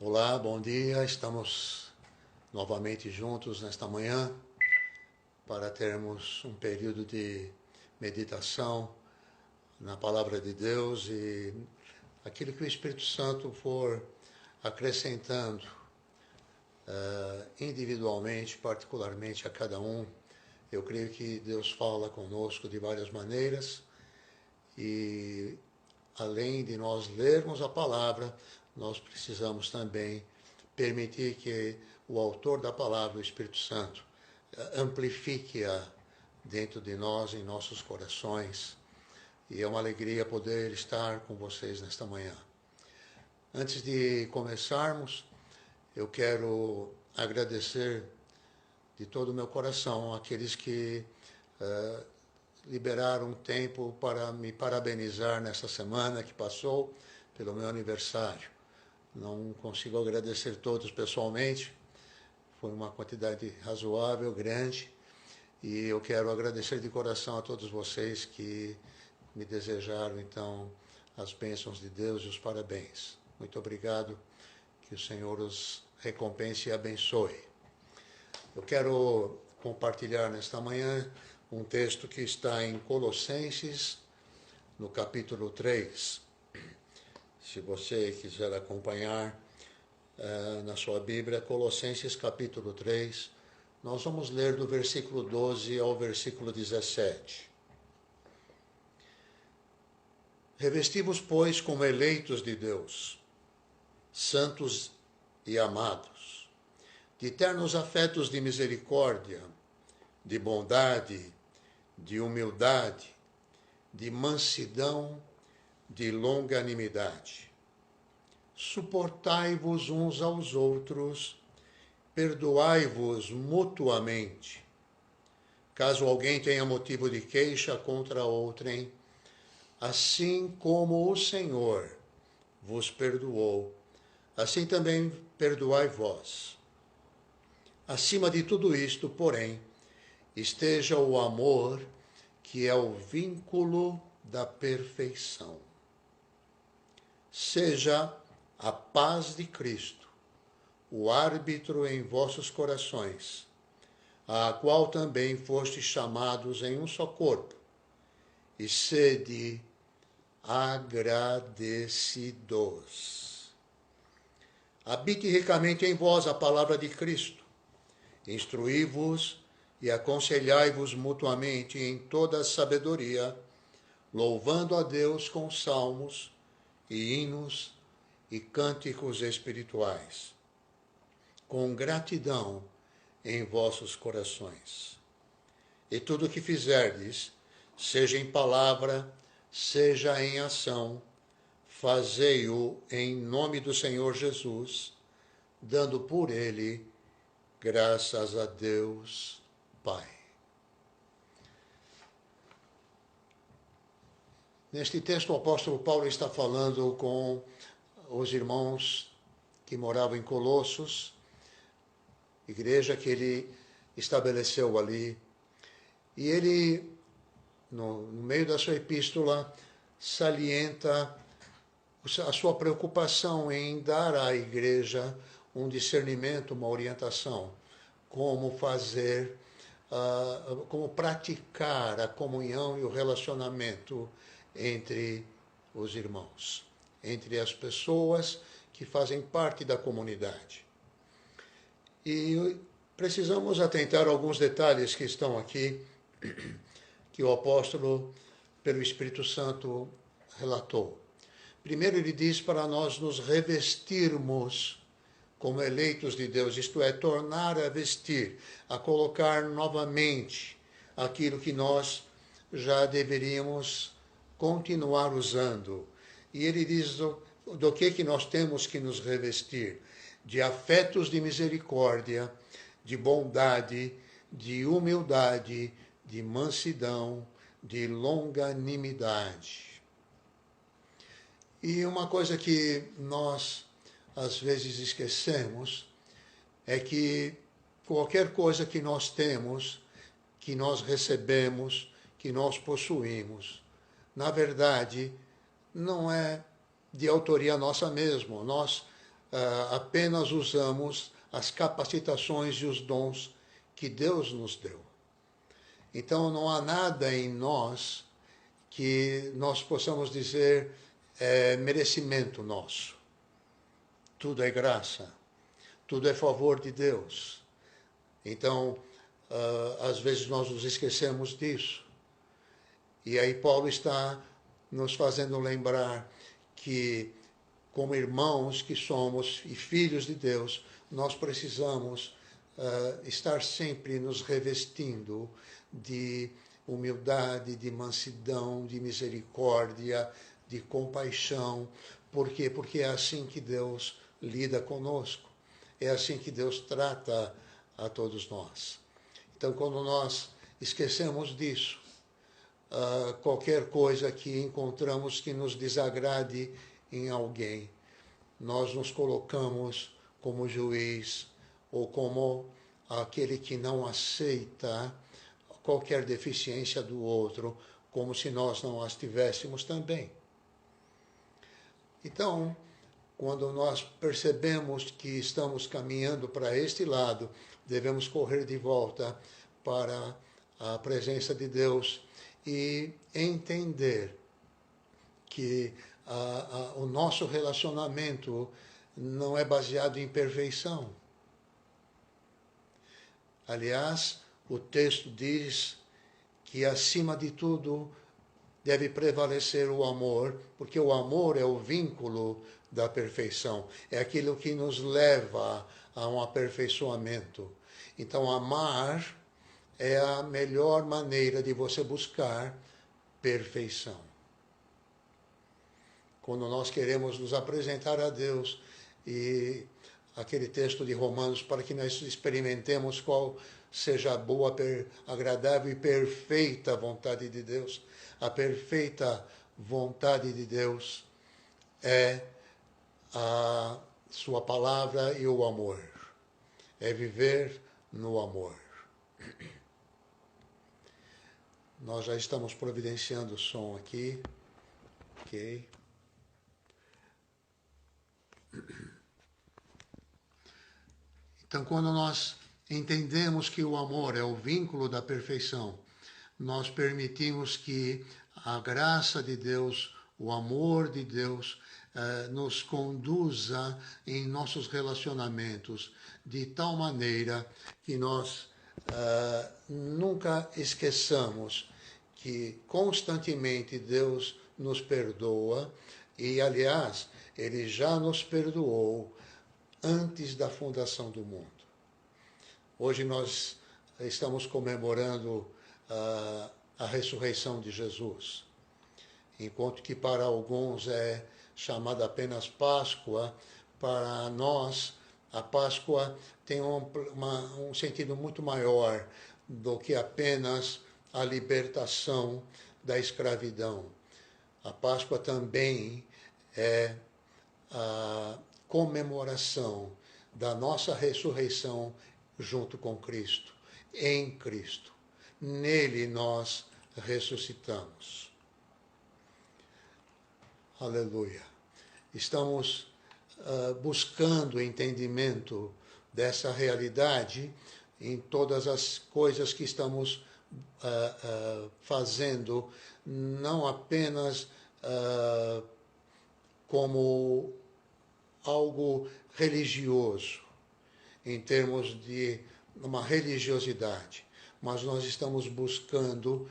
Olá, bom dia. Estamos novamente juntos nesta manhã para termos um período de meditação na palavra de Deus e aquilo que o Espírito Santo for acrescentando individualmente, particularmente a cada um. Eu creio que Deus fala conosco de várias maneiras e além de nós lermos a palavra, nós precisamos também permitir que o autor da palavra, o Espírito Santo, amplifique-a dentro de nós, em nossos corações. E é uma alegria poder estar com vocês nesta manhã. Antes de começarmos, eu quero agradecer de todo o meu coração àqueles que liberaram um tempo para me parabenizar nessa semana que passou pelo meu aniversário. Não consigo agradecer todos pessoalmente, foi uma quantidade razoável, grande, e eu quero agradecer de coração a todos vocês que me desejaram, então, as bênçãos de Deus e os parabéns. Muito obrigado, que o Senhor os recompense e abençoe. Eu quero compartilhar nesta manhã um texto que está em Colossenses, no capítulo 3. Se você quiser acompanhar na sua Bíblia, Colossenses capítulo 3, nós vamos ler do versículo 12 ao versículo 17. Revesti-vos, pois, como eleitos de Deus, santos e amados, de ternos afetos de misericórdia, de bondade, de humildade, de mansidão, de longanimidade. Suportai-vos uns aos outros, perdoai-vos mutuamente. Caso alguém tenha motivo de queixa contra outrem, assim como o Senhor vos perdoou, assim também perdoai vós. Acima de tudo isto, porém, esteja o amor, que é o vínculo da perfeição. Seja a paz de Cristo o árbitro em vossos corações, a qual também fostes chamados em um só corpo, e sede agradecidos. Habite ricamente em vós a palavra de Cristo, instruí-vos e aconselhai-vos mutuamente em toda a sabedoria, louvando a Deus com salmos e hinos e cânticos espirituais, com gratidão em vossos corações. E tudo o que fizerdes, seja em palavra, seja em ação, fazei-o em nome do Senhor Jesus, dando por ele graças a Deus Pai. Neste texto, o apóstolo Paulo está falando com os irmãos que moravam em Colossos, igreja que ele estabeleceu ali. E ele, no meio da sua epístola, salienta a sua preocupação em dar à igreja um discernimento, uma orientação, como fazer, como praticar a comunhão e o relacionamento entre os irmãos, entre as pessoas que fazem parte da comunidade. E precisamos atentar a alguns detalhes que estão aqui, que o apóstolo, pelo Espírito Santo, relatou. Primeiro, ele diz para nós nos revestirmos como eleitos de Deus, isto é, tornar a vestir, a colocar novamente aquilo que nós já deveríamos continuar usando. E ele diz do que nós temos que nos revestir: de afetos de misericórdia, de bondade, de humildade, de mansidão, de longanimidade. E uma coisa que nós, às vezes, esquecemos é que qualquer coisa que nós temos, que nós recebemos, que nós possuímos, na verdade, não é de autoria nossa mesmo. Nós apenas usamos as capacitações e os dons que Deus nos deu. Então não há nada em nós que nós possamos dizer merecimento nosso. Tudo é graça, tudo é favor de Deus. Então, às vezes nós nos esquecemos disso. E aí Paulo está nos fazendo lembrar que, como irmãos que somos e filhos de Deus, nós precisamos estar sempre nos revestindo de humildade, de mansidão, de misericórdia, de compaixão. Por quê? Porque é assim que Deus lida conosco. É assim que Deus trata a todos nós. Então, quando nós esquecemos disso, qualquer coisa que encontramos que nos desagrade em alguém, nós nos colocamos como juiz ou como aquele que não aceita qualquer deficiência do outro, como se nós não as tivéssemos também. Então, quando nós percebemos que estamos caminhando para este lado, devemos correr de volta para a presença de Deus e entender que o nosso relacionamento não é baseado em perfeição. Aliás, o texto diz que, acima de tudo, deve prevalecer o amor, porque o amor é o vínculo da perfeição, é aquilo que nos leva a um aperfeiçoamento. Então, amar é a melhor maneira de você buscar perfeição. Quando nós queremos nos apresentar a Deus, e aquele texto de Romanos, para que nós experimentemos qual seja a boa, agradável e perfeita vontade de Deus. A perfeita vontade de Deus é a sua palavra e o amor. É viver no amor. Nós já estamos providenciando o som aqui. Ok. Então, quando nós entendemos que o amor é o vínculo da perfeição, nós permitimos que a graça de Deus, o amor de Deus, nos conduza em nossos relacionamentos de tal maneira que nós nunca esqueçamos que constantemente Deus nos perdoa e, aliás, Ele já nos perdoou antes da fundação do mundo. Hoje nós estamos comemorando a ressurreição de Jesus, enquanto que para alguns é chamada apenas Páscoa, para nós a Páscoa tem um sentido muito maior do que apenas a libertação da escravidão. A Páscoa também é a comemoração da nossa ressurreição junto com Cristo, em Cristo. Nele nós ressuscitamos. Aleluia. Estamos buscando entendimento dessa realidade em todas as coisas que estamos fazendo, não apenas como algo religioso, em termos de uma religiosidade, mas nós estamos buscando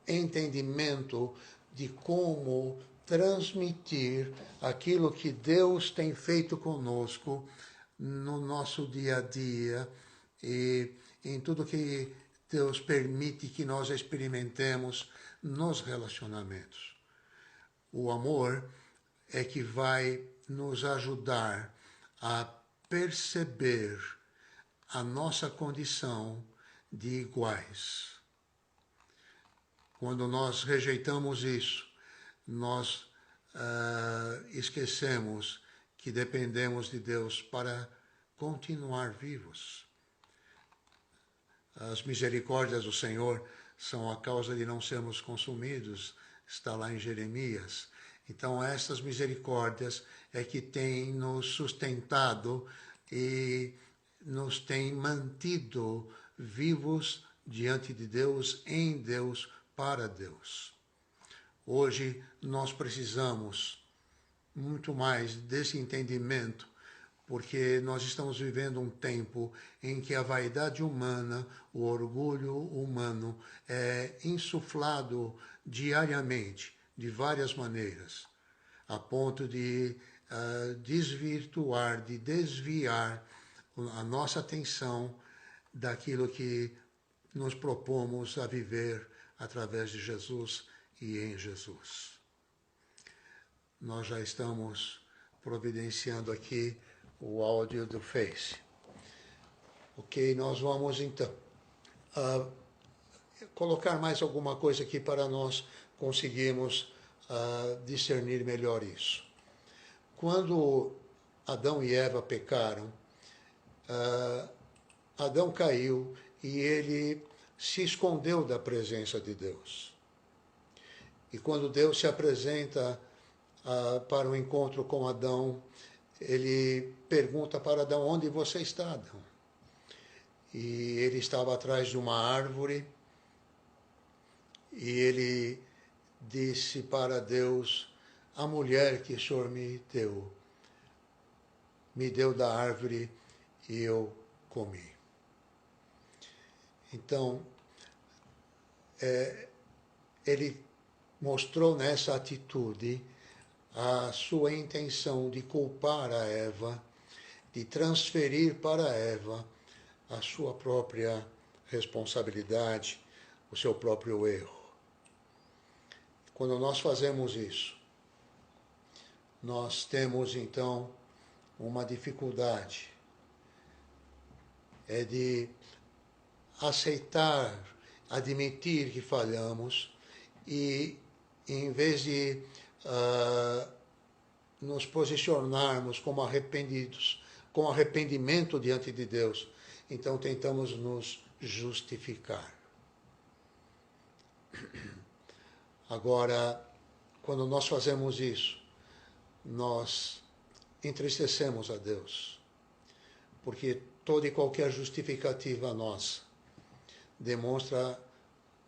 entendimento de como transmitir aquilo que Deus tem feito conosco no nosso dia a dia e em tudo que Deus permite que nós experimentemos nos relacionamentos. O amor é que vai nos ajudar a perceber a nossa condição de iguais. Quando nós rejeitamos isso, nós esquecemos que dependemos de Deus para continuar vivos. As misericórdias do Senhor são a causa de não sermos consumidos, está lá em Jeremias. Então, essas misericórdias é que têm nos sustentado e nos têm mantido vivos diante de Deus, em Deus, para Deus. Hoje nós precisamos muito mais desse entendimento, porque nós estamos vivendo um tempo em que a vaidade humana, o orgulho humano é insuflado diariamente, de várias maneiras, a ponto de desvirtuar, de desviar a nossa atenção daquilo que nos propomos a viver através de Jesus e em Jesus. Nós já estamos providenciando aqui o áudio do Face. Ok, nós vamos então colocar mais alguma coisa aqui para nós conseguirmos discernir melhor isso. Quando Adão e Eva pecaram, Adão caiu e ele se escondeu da presença de Deus. E quando Deus se apresenta para o encontro com Adão, ele pergunta para Adão: onde você está, Adão? E ele estava atrás de uma árvore e ele disse para Deus: a mulher que o Senhor me deu da árvore e eu comi. Então, ele mostrou nessa atitude a sua intenção de culpar a Eva, de transferir para a Eva a sua própria responsabilidade, o seu próprio erro. Quando nós fazemos isso, nós temos então uma dificuldade, é de aceitar, admitir que falhamos e, em vez de nos posicionarmos como arrependidos, com arrependimento diante de Deus, então tentamos nos justificar. Agora, quando nós fazemos isso, nós entristecemos a Deus, porque toda e qualquer justificativa nossa demonstra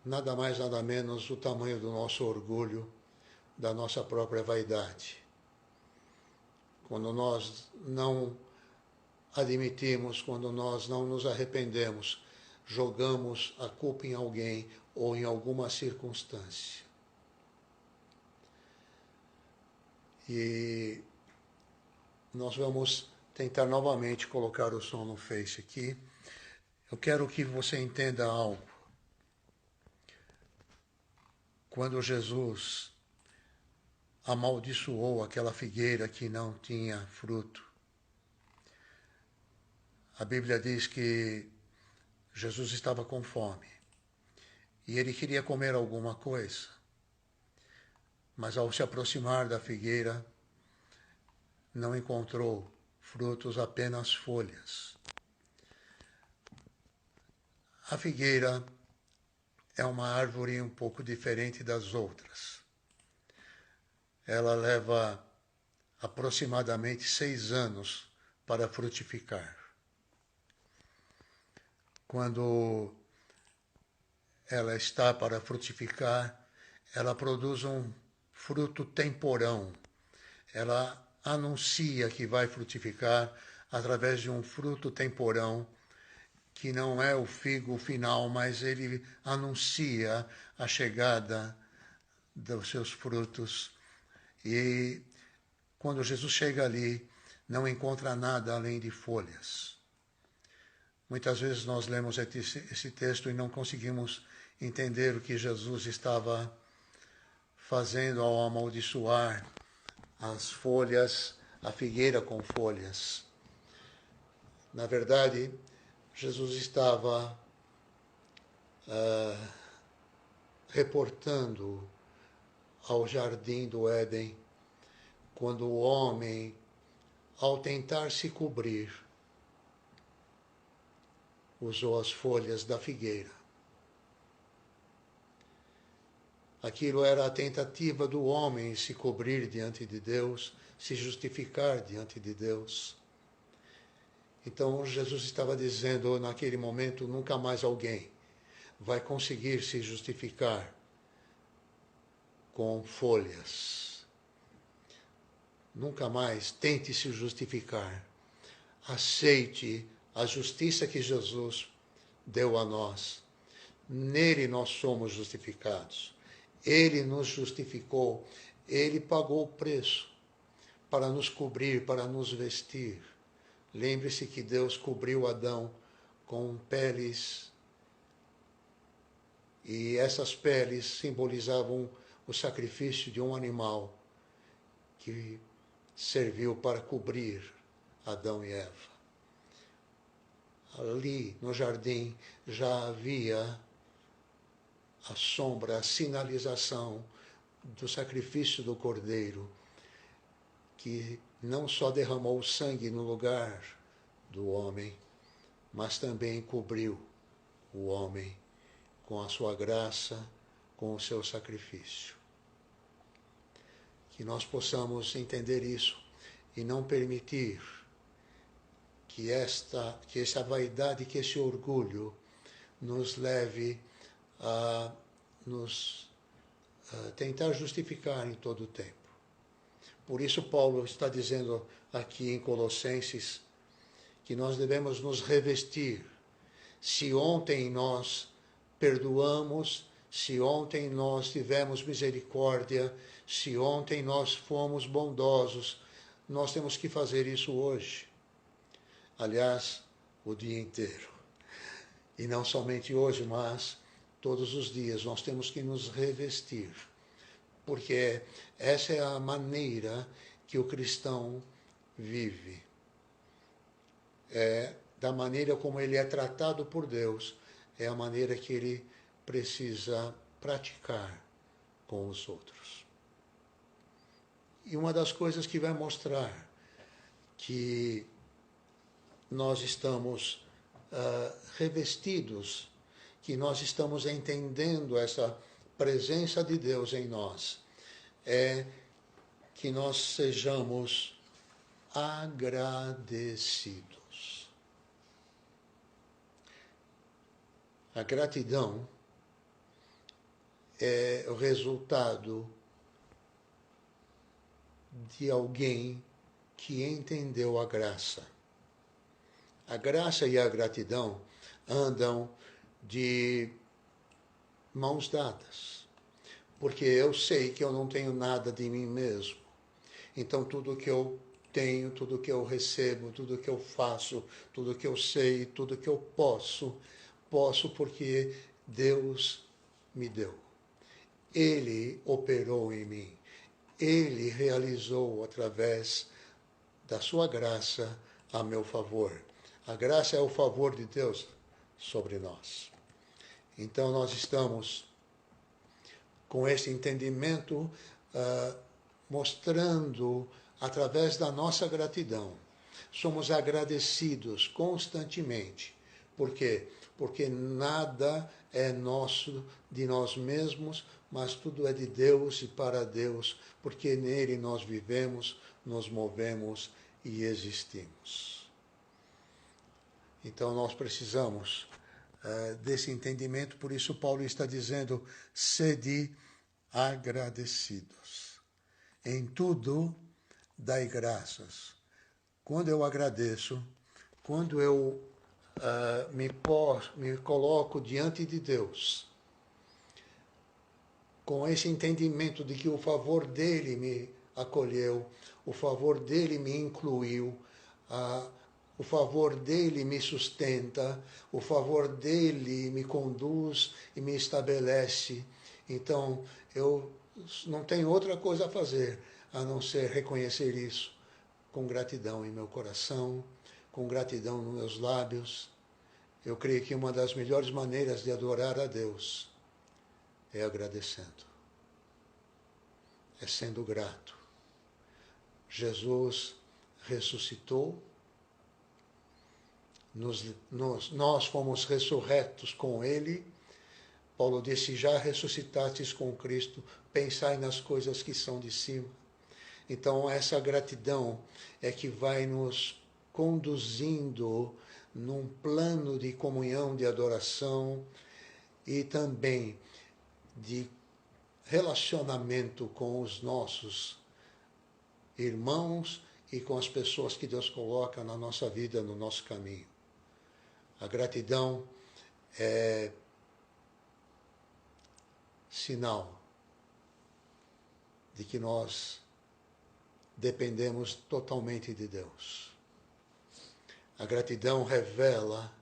nada mais, nada menos o tamanho do nosso orgulho, da nossa própria vaidade. Quando nós não admitimos, quando nós não nos arrependemos, jogamos a culpa em alguém ou em alguma circunstância. E nós vamos tentar novamente colocar o som no Face aqui. Eu quero que você entenda algo. Quando Jesus amaldiçoou aquela figueira que não tinha fruto, a Bíblia diz que Jesus estava com fome e ele queria comer alguma coisa, mas ao se aproximar da figueira, não encontrou frutos, apenas folhas. A figueira é uma árvore um pouco diferente das outras. Ela leva aproximadamente 6 anos para frutificar. Quando ela está para frutificar, ela produz um fruto temporão. Ela anuncia que vai frutificar através de um fruto temporão, que não é o figo final, mas ele anuncia a chegada dos seus frutos. E quando Jesus chega ali, não encontra nada além de folhas. Muitas vezes nós lemos esse texto e não conseguimos entender o que Jesus estava fazendo ao amaldiçoar as folhas, a figueira com folhas. Na verdade, Jesus estava reportando ao jardim do Éden, quando o homem, ao tentar se cobrir, usou as folhas da figueira. Aquilo era a tentativa do homem se cobrir diante de Deus, se justificar diante de Deus. Então Jesus estava dizendo naquele momento, nunca mais alguém vai conseguir se justificar com folhas. Nunca mais tente se justificar. Aceite a justiça que Jesus deu a nós. Nele nós somos justificados. Ele nos justificou. Ele pagou o preço para nos cobrir, para nos vestir. Lembre-se que Deus cobriu Adão com peles, e essas peles simbolizavam o sacrifício de um animal que serviu para cobrir Adão e Eva. Ali no jardim já havia a sombra, a sinalização do sacrifício do Cordeiro, que não só derramou o sangue no lugar do homem, mas também cobriu o homem com a sua graça, com o seu sacrifício. Que nós possamos entender isso e não permitir que essa vaidade, que esse orgulho nos leve a nos tentar justificar em todo o tempo. Por isso Paulo está dizendo aqui em Colossenses que nós devemos nos revestir. Se ontem nós perdoamos, se ontem nós tivemos misericórdia, se ontem nós fomos bondosos, nós temos que fazer isso hoje. Aliás, o dia inteiro. E não somente hoje, mas todos os dias nós temos que nos revestir. Porque essa é a maneira que o cristão vive. Da maneira como ele é tratado por Deus, é a maneira que ele precisa praticar com os outros. E uma das coisas que vai mostrar que nós estamos revestidos, que nós estamos entendendo essa presença de Deus em nós, é que nós sejamos agradecidos. A gratidão é o resultado de alguém que entendeu a graça. A graça e a gratidão andam de mãos dadas, porque eu sei que eu não tenho nada de mim mesmo. Então tudo que eu tenho, tudo que eu recebo, tudo que eu faço, tudo que eu sei, tudo que eu posso porque Deus me deu. Ele operou em mim. Ele realizou através da sua graça a meu favor. A graça é o favor de Deus sobre nós. Então nós estamos com esse entendimento mostrando através da nossa gratidão. Somos agradecidos constantemente. Por quê? Porque nada é nosso de nós mesmos, mas tudo é de Deus e para Deus, porque nele nós vivemos, nos movemos e existimos. Então nós precisamos desse entendimento, por isso Paulo está dizendo, sede agradecidos. Em tudo dai graças. Quando eu agradeço, quando eu me coloco diante de Deus, com esse entendimento de que o favor dele me acolheu, o favor dele me incluiu, o favor dele me sustenta, o favor dele me conduz e me estabelece. Então, eu não tenho outra coisa a fazer a não ser reconhecer isso com gratidão em meu coração, com gratidão nos meus lábios. Eu creio que uma das melhores maneiras de adorar a Deus é agradecendo, é sendo grato. Jesus ressuscitou, nós fomos ressurretos com Ele, Paulo disse: já ressuscitastes com Cristo, pensai nas coisas que são de cima. Então, essa gratidão é que vai nos conduzindo num plano de comunhão, de adoração e também de relacionamento com os nossos irmãos e com as pessoas que Deus coloca na nossa vida, no nosso caminho. A gratidão é sinal de que nós dependemos totalmente de Deus. A gratidão revela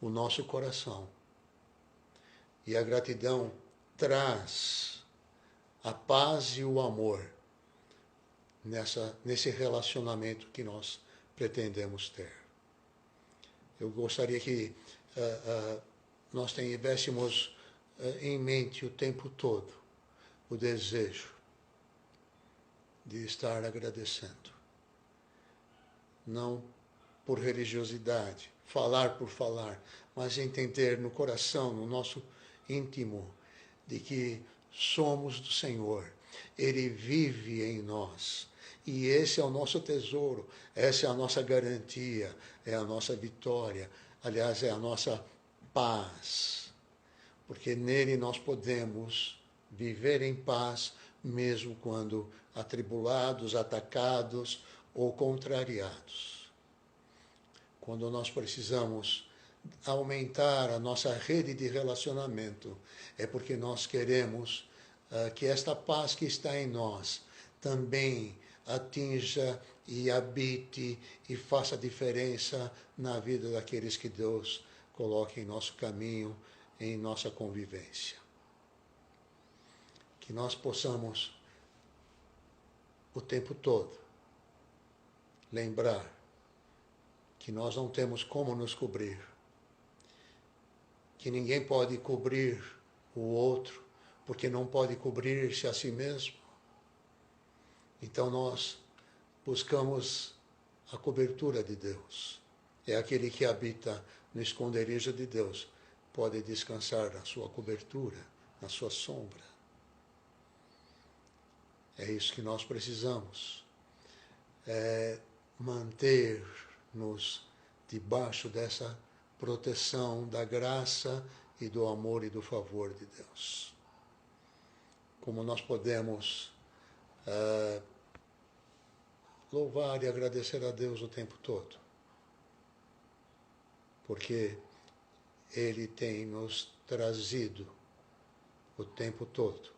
o nosso coração. E a gratidão traz a paz e o amor nesse relacionamento que nós pretendemos ter. Eu gostaria que nós tivéssemos em mente o tempo todo o desejo de estar agradecendo. Não por religiosidade, falar por falar, mas entender no coração, no nosso íntimo, de que somos do Senhor. Ele vive em nós. E esse é o nosso tesouro, essa é a nossa garantia, é a nossa vitória, aliás, é a nossa paz. Porque nele nós podemos viver em paz, mesmo quando atribulados, atacados ou contrariados. Quando nós precisamos aumentar a nossa rede de relacionamento, é porque nós queremos que esta paz que está em nós também atinja e habite e faça diferença na vida daqueles que Deus coloca em nosso caminho, em nossa convivência. Que nós possamos, o tempo todo, lembrar que nós não temos como nos cobrir, que ninguém pode cobrir o outro, porque não pode cobrir-se a si mesmo. Então nós buscamos a cobertura de Deus. É aquele que habita no esconderijo de Deus, pode descansar na sua cobertura, na sua sombra. É isso que nós precisamos. É manter-nos debaixo dessa proteção da graça e do amor e do favor de Deus. Como nós podemos louvar e agradecer a Deus o tempo todo, porque Ele tem nos trazido o tempo todo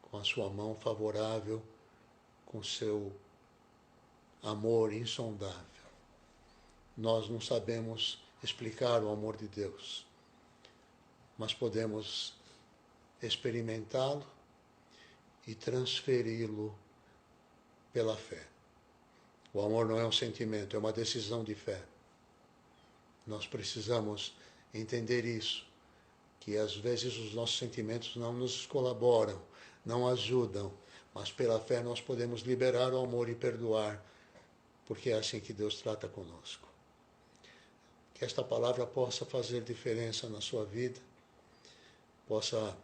com a sua mão favorável, com seu amor insondável. Nós não sabemos explicar o amor de Deus, mas podemos experimentá-lo e transferi-lo pela fé. O amor não é um sentimento, é uma decisão de fé. Nós precisamos entender isso, que às vezes os nossos sentimentos não nos colaboram, não ajudam, mas pela fé nós podemos liberar o amor e perdoar, porque é assim que Deus trata conosco. Que esta palavra possa fazer diferença na sua vida, possa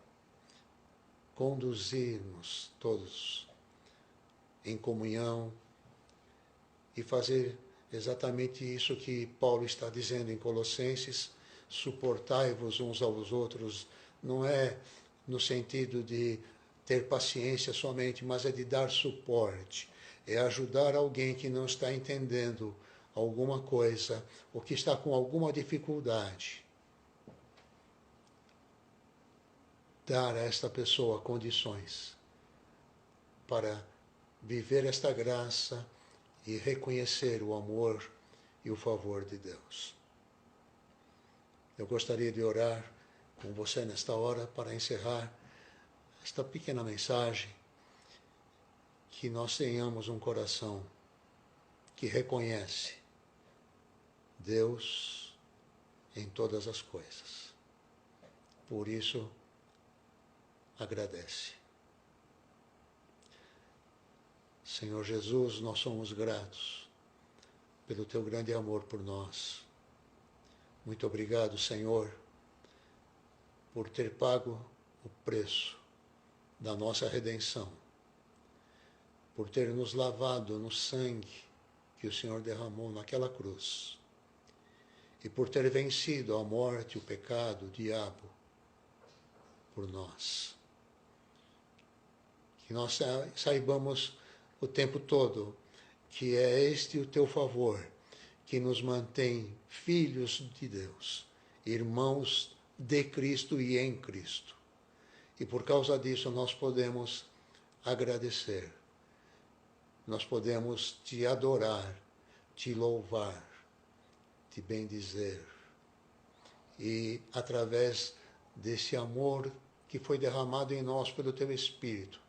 conduzir-nos todos em comunhão e fazer exatamente isso que Paulo está dizendo em Colossenses: suportai-vos uns aos outros. Não é no sentido de ter paciência somente, mas é de dar suporte, é ajudar alguém que não está entendendo alguma coisa, ou que está com alguma dificuldade. Dar a esta pessoa condições para viver esta graça e reconhecer o amor e o favor de Deus. Eu gostaria de orar com você nesta hora para encerrar esta pequena mensagem, que nós tenhamos um coração que reconhece Deus em todas as coisas. Por isso, agradece. Senhor Jesus, nós somos gratos pelo teu grande amor por nós. Muito obrigado, Senhor, por ter pago o preço da nossa redenção, por ter nos lavado no sangue que o Senhor derramou naquela cruz, e por ter vencido a morte, o pecado, o diabo, por nós. Que nós saibamos o tempo todo que é este o teu favor que nos mantém filhos de Deus, irmãos de Cristo e em Cristo. E por causa disso nós podemos agradecer, nós podemos te adorar, te louvar, te bendizer. E através desse amor que foi derramado em nós pelo teu Espírito,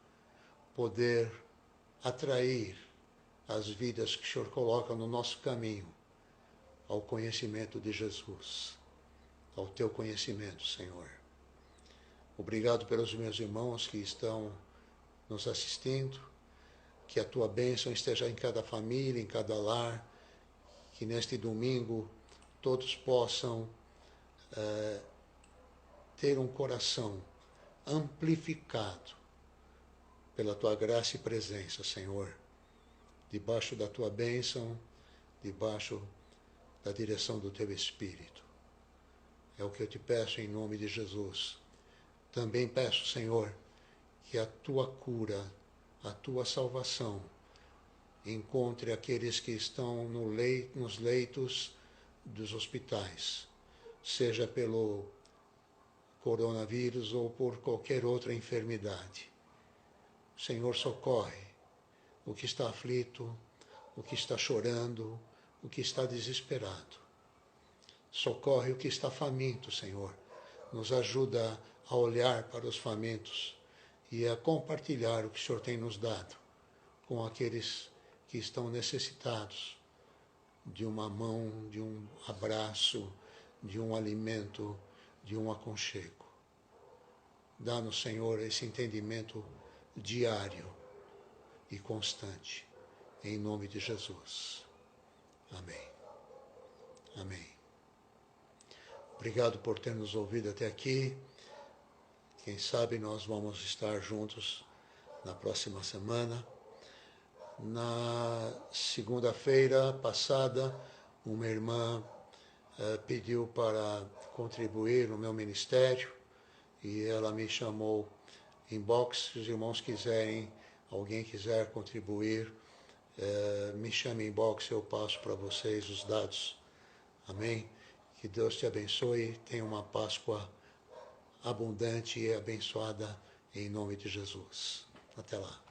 poder atrair as vidas que o Senhor coloca no nosso caminho ao conhecimento de Jesus, ao teu conhecimento, Senhor. Obrigado pelos meus irmãos que estão nos assistindo, que a tua bênção esteja em cada família, em cada lar, que neste domingo todos possam ter um coração amplificado pela tua graça e presença, Senhor, debaixo da tua bênção, debaixo da direção do teu Espírito. É o que eu te peço em nome de Jesus. Também peço, Senhor, que a tua cura, a tua salvação encontre aqueles que estão nos leitos dos hospitais, seja pelo coronavírus ou por qualquer outra enfermidade. Senhor, socorre o que está aflito, o que está chorando, o que está desesperado. Socorre o que está faminto, Senhor. Nos ajuda a olhar para os famintos e a compartilhar o que o Senhor tem nos dado com aqueles que estão necessitados de uma mão, de um abraço, de um alimento, de um aconchego. Dá-nos, Senhor, esse entendimento diário e constante, em nome de Jesus. Amém. Amém. Obrigado por ter nos ouvido até aqui. Quem sabe nós vamos estar juntos na próxima semana. Na segunda-feira passada, uma irmã pediu para contribuir no meu ministério e ela me chamou inbox. Se os irmãos quiserem, alguém quiser contribuir, me chame inbox, eu passo para vocês os dados. Amém? Que Deus te abençoe. Tenha uma Páscoa abundante e abençoada em nome de Jesus. Até lá.